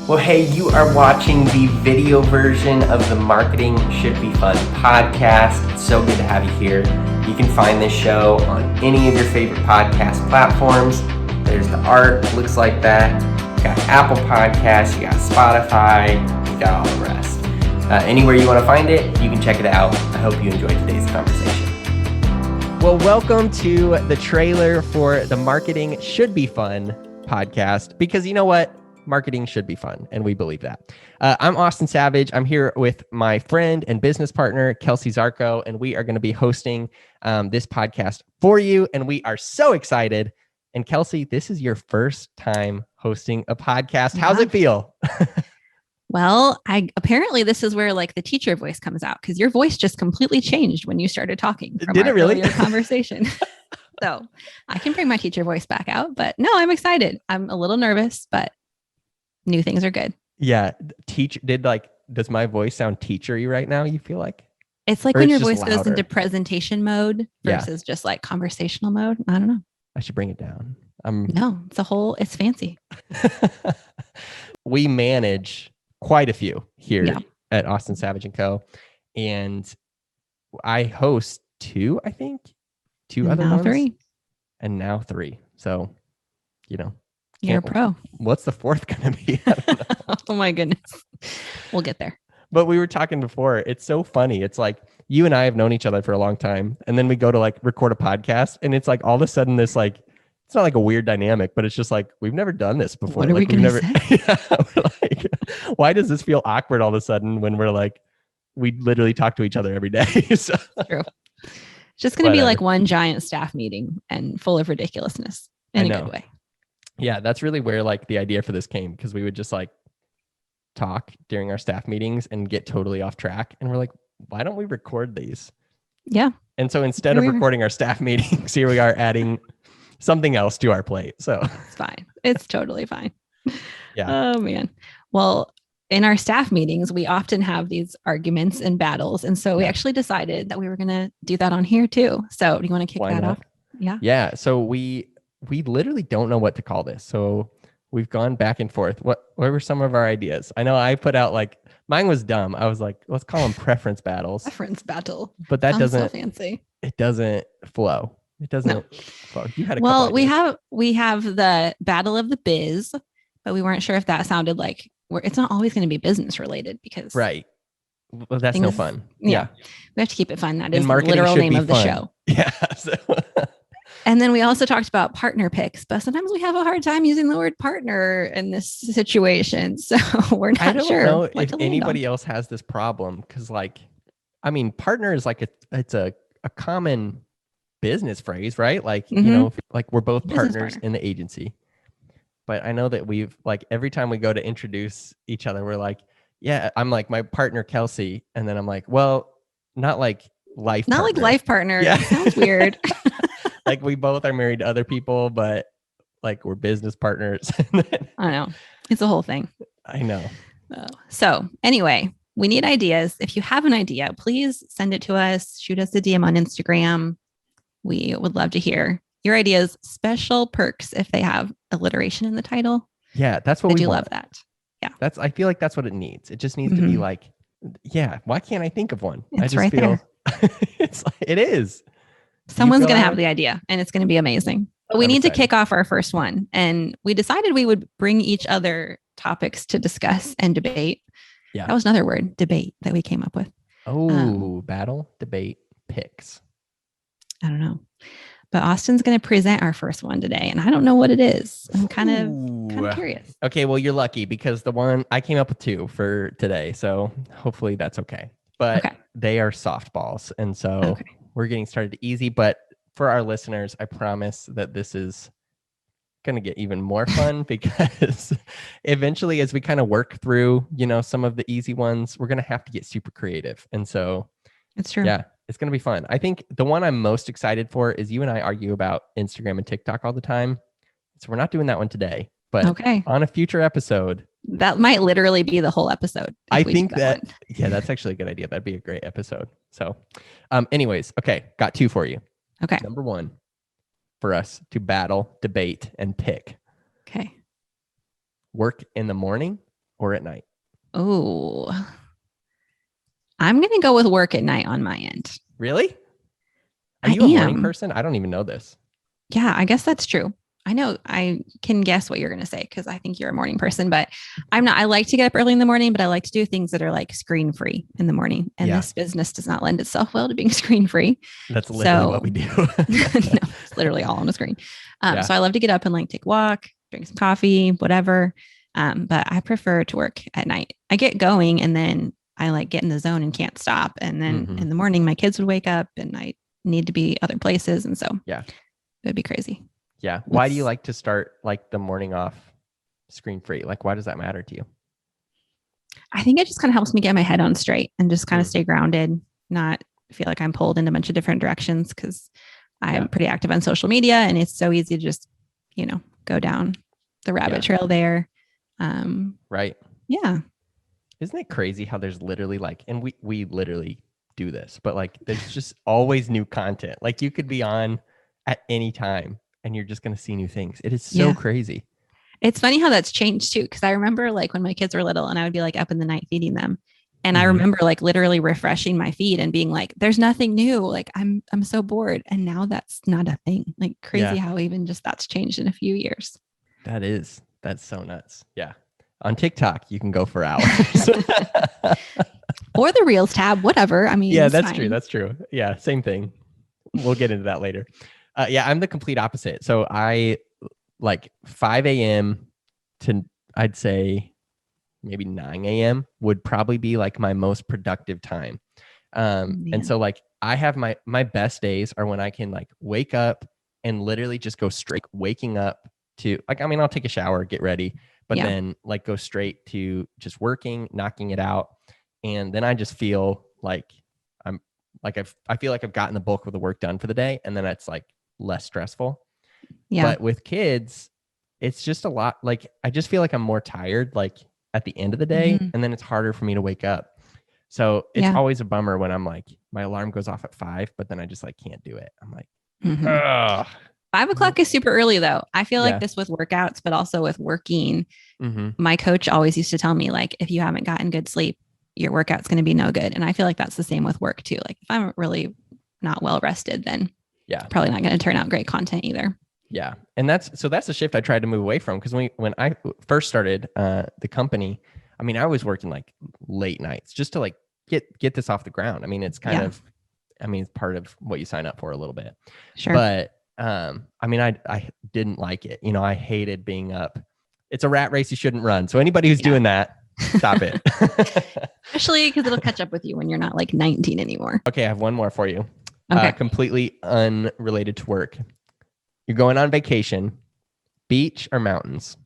Well, hey, you are watching the video version of the Marketing Should Be Fun podcast. It's so good to have you here. You can find this show on any of your favorite podcast platforms. There's the art, looks like that. You got Apple Podcasts, you got Spotify, you got all the rest. Anywhere you want to find it, you can check it out. I hope you enjoyed today's conversation. Well, welcome to the trailer for the Marketing Should Be Fun podcast, because you know what? Marketing should be fun, and we believe that. I'm Austin Savage. I'm here with my friend and business partner, Kelsie Zarko, and we are going to be hosting this podcast for you, and we are so excited. And Kelsie, this is your first time hosting a podcast. How's it feel? Well, apparently this is where like the teacher voice comes out, because your voice just completely changed when you started talking from Did it really? earlier conversation. So I can bring my teacher voice back out, but no, I'm excited. I'm a little nervous, but new things are good. Yeah. Does my voice sound teachery right now, you feel like? It's like Or when it's your just voice goes louder? into presentation mode versus just like conversational mode. I don't know. I should bring it down. No, it's fancy. We manage quite a few here Yeah. at Austin Savage and Co. And I host two other Now ones. 3. And now 3. So, You're a pro. What's the 4th going to be? I don't know. Oh my goodness. We'll get there. But we were talking before. It's so funny. It's like you and I have known each other for a long time. And then we go to like record a podcast. And it's like all of a sudden this like, it's not like a weird dynamic, but it's just like, we've never done this before. What are we Like, we've gonna never, yeah, we're like, why does this feel awkward all of a sudden when we're like, we literally talk to each other every day? So, True. It's just going to be Whatever. like one giant staff meeting and full of ridiculousness in a know. good way. yeah, that's really where like the idea for this came, because we would just like talk during our staff meetings and get totally off track. And we're like, why don't we record these? Yeah. And so instead of recording our staff meetings, here we are adding something else to our plate. So It's fine. It's totally fine. Yeah. Oh man. Well, in our staff meetings, we often have these arguments and battles. And so we actually decided that we were going to do that on here too. So do you want to kick Why that not? off? Yeah. Yeah. So we literally don't know what to call this. So we've gone back and forth. What were some of our ideas? I know I put out like, mine was dumb. I was like, let's call them preference battles. Reference battle. But that Sounds so doesn't, fancy. it doesn't flow. It doesn't flow. You had a Well, couple we ideas. have the battle of the biz, but we weren't sure if that sounded like it's not always going to be business related, because Right. Well, that's no things- fun. yeah. we have to keep it fun. That And is the marketing literal should name be of the fun. show. Yeah. So And then we also talked about partner picks, but sometimes we have a hard time using the word partner in this situation. So we're I not don't sure know what if to land anybody on. else has this problem, because like, I mean, partner is like it's a common business phrase, right? Like, like we're both Business partners partner. in the agency. But I know that we've like every time we go to introduce each other, we're like, yeah, I'm like my partner Kelsie, and then I'm like, well, not like life, Not partner. like life partner. Yeah. It sounds weird. Like we both are married to other people, but like we're business partners. I know. It's a whole thing. I know. So anyway, we need ideas. If you have an idea, please send it to us. Shoot us a DM on Instagram. We would love to hear your ideas. Special perks if they have alliteration in the title. Yeah, that's what I we do want. love that. I feel like that's what it needs. It just needs to be like, yeah, why can't I think of one? I It's just right feel it's like, it is. Someone's feel going to that have way? the idea and it's going to be amazing. But we I'm need to excited. kick off our first one. And we decided we would bring each other topics to discuss and debate. Yeah. That was another word, debate, that we came up with. Oh, battle, debate, picks. I don't know. But Austin's going to present our first one today. And I don't know what it is. I'm kind of curious. Okay, well, you're lucky because the one I came up with 2 for today. So hopefully that's okay. But Okay. they are softballs. And so we're getting started easy. But for our listeners, I promise that this is going to get even more fun because eventually as we kind of work through, some of the easy ones, we're going to have to get super creative. And so, It's true. yeah, it's going to be fun. I think the one I'm most excited for is you and I argue about Instagram and TikTok all the time. So we're not doing that one today, but on a future episode. That might literally be the whole episode. I think that yeah, that's actually a good idea. That'd be a great episode. So anyways, okay, got 2 for you. Okay. Number 1, for us to battle, debate, and pick. Okay. Work in the morning or at night? Oh, I'm going to go with work at night on my end. Really? Are I you a morning am. person? I don't even know this. Yeah, I guess that's true. I know I can guess what you're going to say because I think you're a morning person, but I'm not. I like to get up early in the morning, but I like to do things that are like screen free in the morning. And this business does not lend itself well to being screen free. That's literally what we do. No, it's literally all on the screen. So I love to get up and like take a walk, drink some coffee, whatever. But I prefer to work at night. I get going and then I like get in the zone and can't stop. And then in the morning, my kids would wake up and I need to be other places. And so it'd be crazy. Yeah. Why do you like to start like the morning off screen free? Like, why does that matter to you? I think it just kind of helps me get my head on straight and just kind of stay grounded, not feel like I'm pulled in a bunch of different directions because I'm pretty active on social media and it's so easy to just, go down the rabbit trail there. Right. Yeah. Isn't it crazy how there's literally like, and we literally do this, but like there's just always new content. Like you could be on at any time and you're just going to see new things. It is so crazy. It's funny how that's changed too. Cause I remember like when my kids were little and I would be like up in the night feeding them. And I remember like literally refreshing my feed and being like, there's nothing new. Like I'm so bored. And now that's not a thing. Like crazy how even just that's changed in a few years. That's so nuts. Yeah. On TikTok, you can go for hours. Or the Reels tab, whatever. I mean, that's true. That's true. Yeah. Same thing. We'll get into that later. I'm the complete opposite. So I like 5 a.m. to I'd say maybe 9 a.m. would probably be like my most productive time. And so like I have my best days are when I can like wake up and literally just go straight waking up to like, I mean, I'll take a shower, get ready, but then like go straight to just working, knocking it out. And then I just feel like I feel like I've gotten the bulk of the work done for the day. And then it's like less stressful. Yeah. But with kids, it's just a lot. Like, I just feel like I'm more tired, like at the end of the day, and then it's harder for me to wake up. So it's always a bummer when I'm like, my alarm goes off at 5, but then I just like can't do it. I'm like, ugh. 5 o'clock is super early though. I feel like this with workouts, but also with working. My coach always used to tell me like, if you haven't gotten good sleep, your workout's going to be no good. And I feel like that's the same with work too. Like if I'm really not well rested, then probably not going to turn out great content either. Yeah. And that's a shift I tried to move away from. Cause when I first started the company, I mean, I was working like late nights just to like get this off the ground. I mean, it's kind of, it's part of what you sign up for a little bit. Sure. But I mean, I didn't like it. I hated being up. It's a rat race you shouldn't run. So anybody who's doing that, stop it. Especially because it'll catch up with you when you're not like 19 anymore. Okay, I have one more for you. Okay. Completely unrelated to work. You're going on vacation, beach or mountains?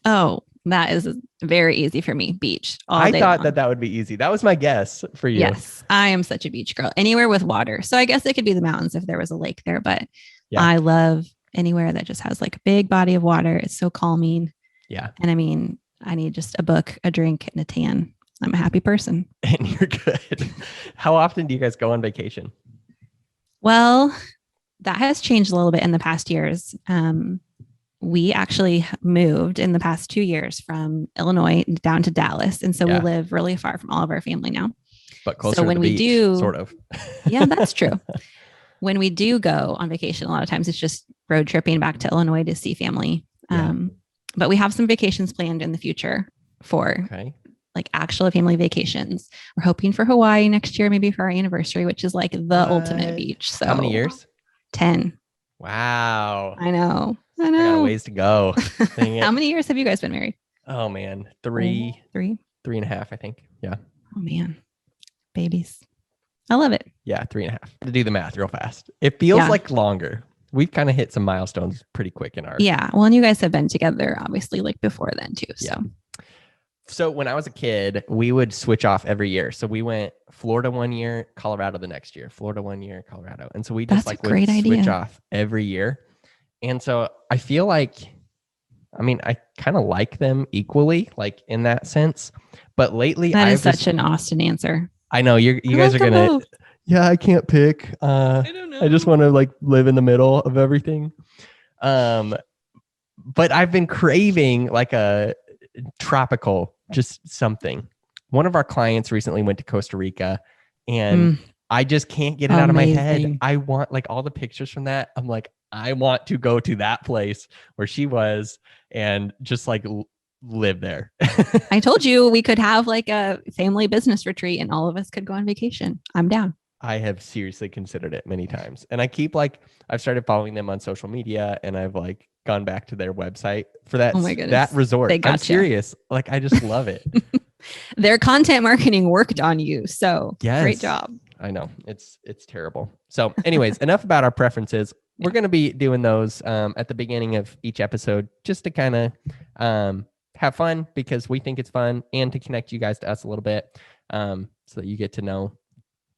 Oh, that is very easy for me. Beach. I thought that would be easy. That was my guess for you. Yes, I am such a beach girl. Anywhere with water. So I guess it could be the mountains if there was a lake there, but I love anywhere that just has like a big body of water. It's so calming. Yeah. And I mean, I need just a book, a drink, and a tan. I'm a happy person. And you're good. How often do you guys go on vacation? Well, that has changed a little bit in the past years. We actually moved in the past 2 years from Illinois down to Dallas. And so we live really far from all of our family now. But closer to the beach, sort of. Yeah, that's true. When we do go on vacation, a lot of times it's just road tripping back to Illinois to see family. But we have some vacations planned in the future for like actual family vacations. We're hoping for Hawaii next year, maybe for our anniversary, which is like the ultimate beach. So how many years? 10. Wow. I know. I got a ways to go. How many years have you guys been married? Oh man. 3 and a half, I think. Yeah. Oh man. Babies. I love it. Yeah. 3.5. To do the math real fast. It feels like longer. We've kind of hit some milestones pretty quick in our. Yeah. Well, and you guys have been together obviously like before then too. So. Yeah. So when I was a kid, we would switch off every year. So we went Florida 1 year, Colorado the next year, Florida 1 year, Colorado. And so we just would switch off every year. And so I feel like, I mean, I kind of like them equally, like in that sense. But lately, that is such an Austin answer. I know you guys are gonna. Yeah, I can't pick. I don't know. I just want to like live in the middle of everything. But I've been craving like a tropical just something. One of our clients recently went to Costa Rica, and I just can't get it out of my head. I want like all the pictures from that. I'm like, I want to go to that place where she was and just like live there. I told you we could have like a family business retreat and all of us could go on vacation. I'm down. I have seriously considered it many times. And I keep like, I've started following them on social media, and I've like gone back to their website for that, Oh my goodness. that resort. They gotcha. I'm serious. Like, I just love it. Their content marketing worked on you. So yes, great job. I know it's terrible. So anyways, enough about our preferences. We're going to be doing those at the beginning of each episode, just to kind of have fun, because we think it's fun, and to connect you guys to us a little bit, so that you get to know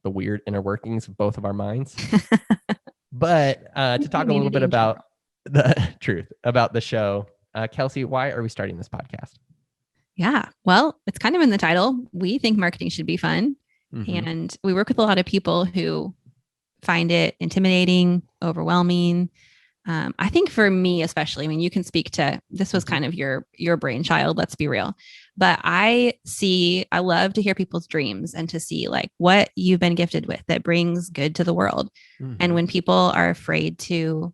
the weird inner workings of both of our minds. But to talk a little bit about the truth about the show, Kelsie, why are we starting this podcast? Yeah, well, it's kind of in the title. We think marketing should be fun. And we work with a lot of people who find it intimidating, overwhelming. I think for me, especially, I mean, you can speak to, this was kind of your brainchild, let's be real. But I love to hear people's dreams and to see like what you've been gifted with that brings good to the world. And when people are afraid to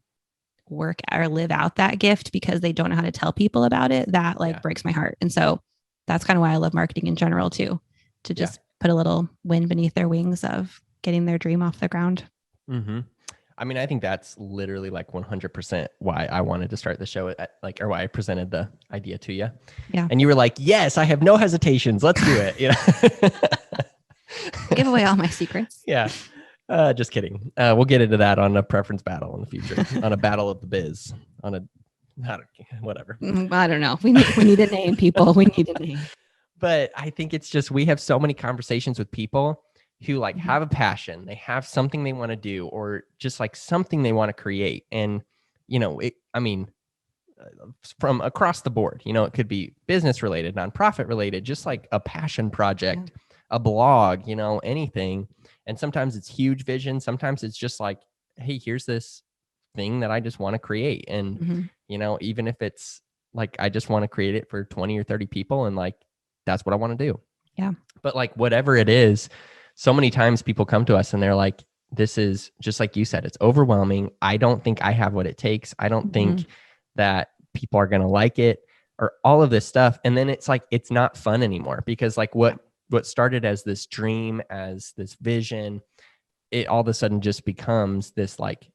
work or live out that gift because they don't know how to tell people about it, that like breaks my heart. And so that's kind of why I love marketing in general too, to just put a little wind beneath their wings of getting their dream off the ground. I mean, I think that's literally like 100% why I wanted to start the show, or why I presented the idea to you. Yeah. And you were like, yes, I have no hesitations. Let's do it. You know? Give away all my secrets. Yeah. Just kidding. We'll get into that on a preference battle in the future, on a battle of the biz, on a, whatever. I don't know. We need a name, people. We need a name. But I think it's just, we have so many conversations with people who like have a passion, they have something they want to do, or just like something they want to create. And, you know, from across the board, you know, it could be business related, nonprofit related, just like a passion project, a blog, you know, anything. And sometimes it's huge vision. Sometimes it's just like, hey, here's this thing that I just want to create. And, you know, even if it's like, I just want to create it for 20 or 30 people, and like, that's what I want to do. Yeah. But like, whatever it is, so many times people come to us and they're like, this is just like you said, it's overwhelming. I don't think I have what it takes. I don't think that people are going to like it, or all of this stuff. And then it's like, it's not fun anymore, because like what started as this dream, as this vision, it all of a sudden just becomes this, like,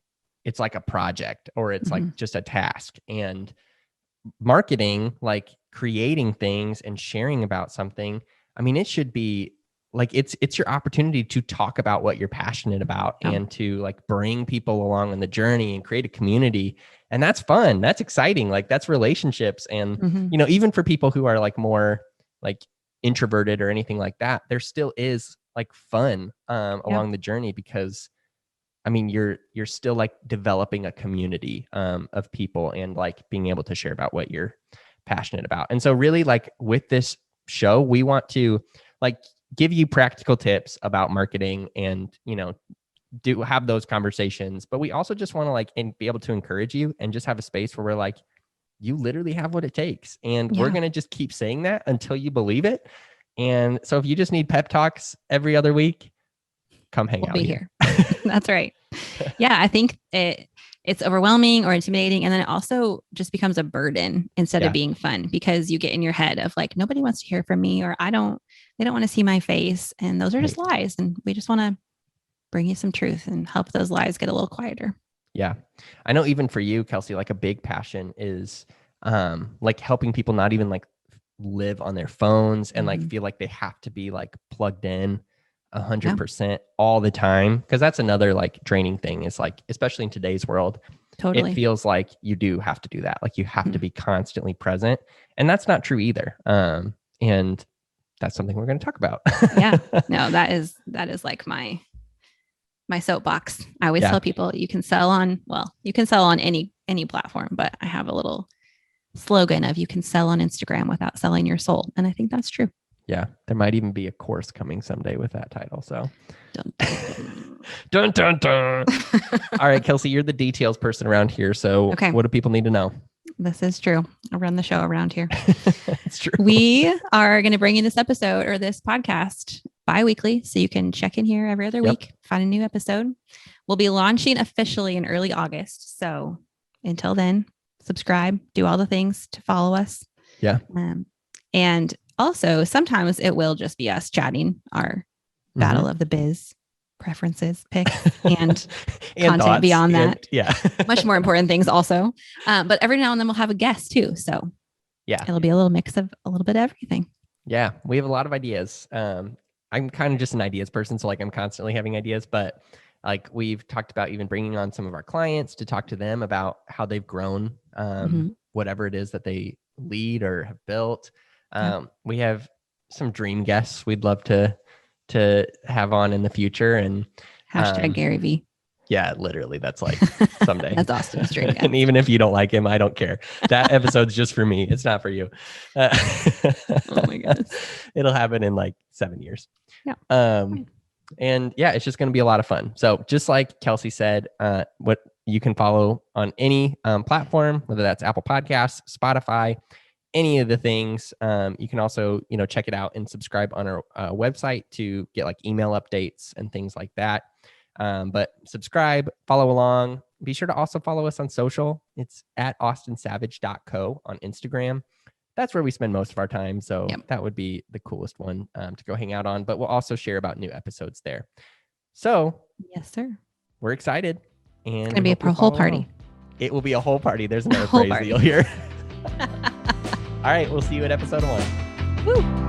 it's like a project, or it's like just a task. And marketing, like creating things and sharing about something, I mean, it should be like, it's your opportunity to talk about what you're passionate about, and to like bring people along on the journey and create a community. And that's fun. That's exciting. Like, that's relationships. And, you know, even for people who are like more like introverted or anything like that, there still is like fun along the journey, because I mean, you're still like developing a community of people, and like being able to share about what you're passionate about. And so really, like with this show, we want to like give you practical tips about marketing, and, you know, have those conversations. But we also just want to like, and be able to encourage you, and just have a space where we're like, you literally have what it takes. And we're going to just keep saying that until you believe it. And so if you just need pep talks every other week, come hang out here. That's right. Yeah. I think it's overwhelming or intimidating. And then it also just becomes a burden instead of being fun, because you get in your head of like, nobody wants to hear from me, or they don't want to see my face. And those are just lies. And we just want to bring you some truth and help those lies get a little quieter. Yeah. I know even for you, Kelsie, like a big passion is like helping people not even like live on their phones and like feel like they have to be like plugged in 100% all the time. Cause that's another like draining thing, is like, especially in today's world, it feels like you do have to do that. Like you have to be constantly present, and that's not true either. And that's something we're going to talk about. No, that is like my soapbox. I always tell people you can sell on any platform, but I have a little slogan of, you can sell on Instagram without selling your soul. And I think that's true. Yeah. There might even be a course coming someday with that title. So dun, dun, dun. All right, Kelsie, you're the details person around here. So what do people need to know? This is true. I run the show around here. It's true. We are going to bring you this episode or this podcast bi-weekly, so you can check in here every other week, find a new episode. We'll be launching officially in early August. So until then, subscribe, do all the things to follow us. Yeah. And also sometimes it will just be us chatting our battle of the biz preferences, picks, and content thoughts, beyond that. Yeah. Much more important things also. But every now and then we'll have a guest too. So yeah, it'll be a little mix of a little bit of everything. Yeah. We have a lot of ideas. I'm kind of just an ideas person. So like I'm constantly having ideas, but like we've talked about even bringing on some of our clients to talk to them about how they've grown, whatever it is that they lead or have built. We have some dream guests we'd love to have on in the future, and hashtag Gary V. Yeah, literally. That's like someday. That's Austin's dream guest. And even if you don't like him, I don't care. That episode's just for me. It's not for you. Oh my goodness. It'll happen in like 7 years. Yeah. And yeah, it's just going to be a lot of fun. So just like Kelsie said, what you can follow on any platform, whether that's Apple Podcasts, Spotify, any of the things. You can also, check it out and subscribe on our website to get like email updates and things like that. But subscribe, follow along. Be sure to also follow us on social. It's at austinsavage.co on Instagram. That's where we spend most of our time. So that would be the coolest one to go hang out on. But we'll also share about new episodes there. So yes, sir. We're excited. And it's going to be a whole party. Along. It will be a whole party. There's another phrase that you'll hear. All right. We'll see you at episode 1. Woo.